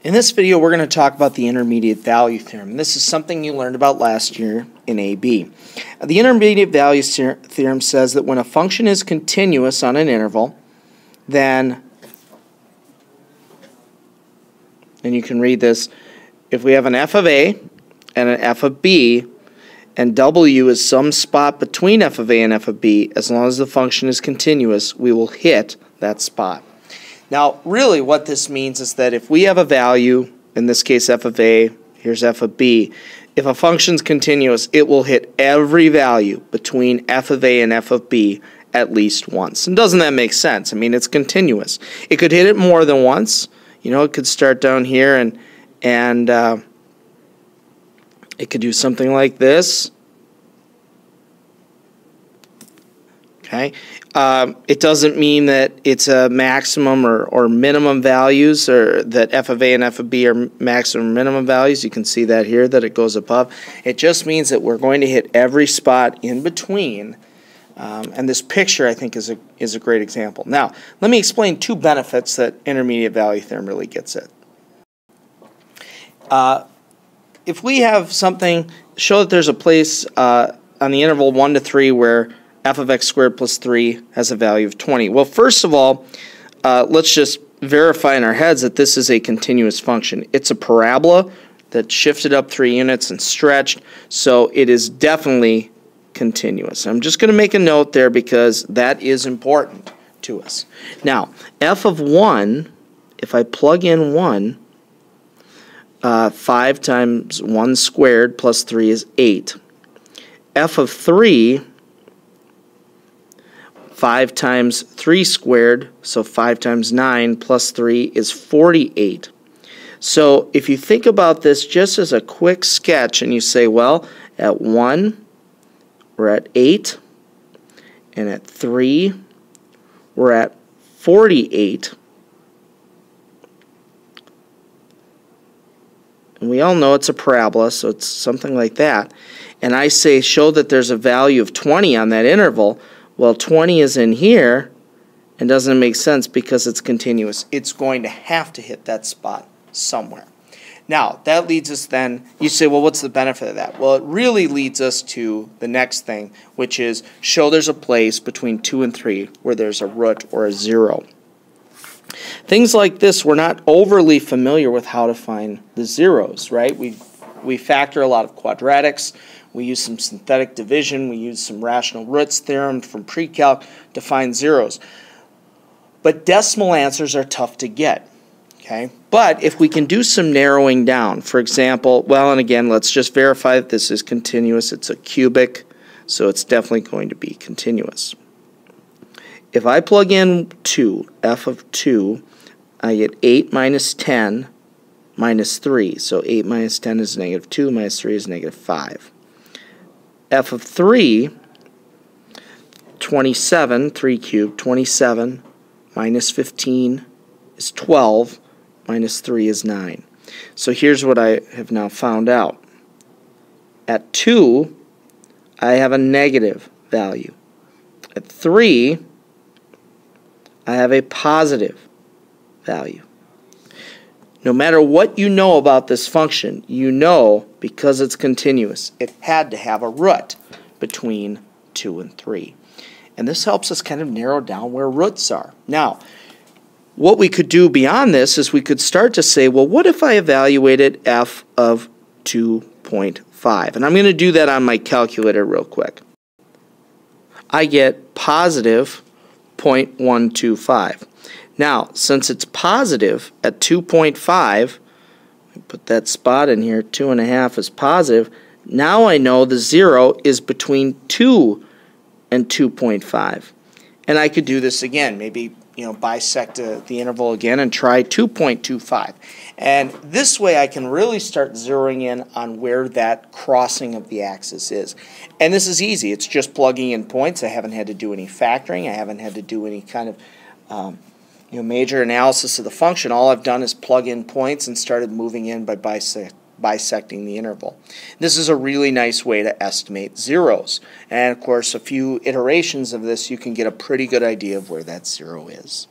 In this video, we're going to talk about the intermediate value theorem. This is something you learned about last year in AB. The intermediate value theorem says that when a function is continuous on an interval, then, and you can read this, if we have an f of a and an f of b, and w is some spot between f of a and f of b, as long as the function is continuous, we will hit that spot. Now, really what this means is that if we have a value, in this case f of a, here's f of b, if a function's continuous, it will hit every value between f of a and f of b at least once. And doesn't that make sense? I mean, it's continuous. It could hit it more than once. You know, it could start down here and it could do something like this. Okay. It doesn't mean that it's a maximum or minimum values, or that f of a and f of b are maximum or minimum values. You can see that here, that it goes above. It just means that we're going to hit every spot in between. And this picture, I think, is a great example. Now, let me explain two benefits that intermediate value theorem really gets at. If we have something, show that there's a place on the interval 1 to 3 where f of x squared plus 3 has a value of 20. Well, first of all, let's just verify in our heads that this is a continuous function. It's a parabola that shifted up 3 units and stretched, so it is definitely continuous. I'm just going to make a note there because that is important to us. Now, f of 1, if I plug in 1, 5 times 1 squared plus 3 is 8. f of 3, 5 times 3 squared, so 5 times 9 plus 3 is 48. So if you think about this just as a quick sketch and you say, well, at 1, we're at 8, and at 3, we're at 48. And we all know it's a parabola, so it's something like that. And I say, show that there's a value of 20 on that interval. Well, 20 is in here, and doesn't make sense because it's continuous. It's going to have to hit that spot somewhere. Now, that leads us then, you say, well, what's the benefit of that? Well, it really leads us to the next thing, which is show there's a place between 2 and 3 where there's a root or a 0. Things like this, we're not overly familiar with how to find the zeros, right? We factor a lot of quadratics. We use some synthetic division. We use some rational roots theorem from pre-calc to find zeros. But decimal answers are tough to get. Okay? But if we can do some narrowing down, for example, well, and again, let's just verify that this is continuous. It's a cubic, so it's definitely going to be continuous. If I plug in 2, f of 2, I get 8 minus 10 minus 3. So 8 minus 10 is negative 2, minus 3 is negative 5. f of 3, 27, 3 cubed, 27 minus 15 is 12, minus 3 is 9. So here's what I have now found out. At 2, I have a negative value. At 3, I have a positive value. No matter what you know about this function, you know, because it's continuous, it had to have a root between 2 and 3. And this helps us kind of narrow down where roots are. Now, what we could do beyond this is we could start to say, well, what if I evaluated f of 2.5? And I'm going to do that on my calculator real quick. I get positive 0.125. Now, since it's positive at 2.5, put that spot in here, 2.5 is positive, now I know the 0 is between 2 and 2.5. And I could do this again, maybe bisect the interval again and try 2.25. And this way I can really start zeroing in on where that crossing of the axis is. And this is easy. It's just plugging in points. I haven't had to do any factoring. I haven't had to do any kind of major analysis of the function. All I've done is plug in points and started moving in by bisecting the interval. This is a really nice way to estimate zeros. And of course, a few iterations of this, you can get a pretty good idea of where that 0 is.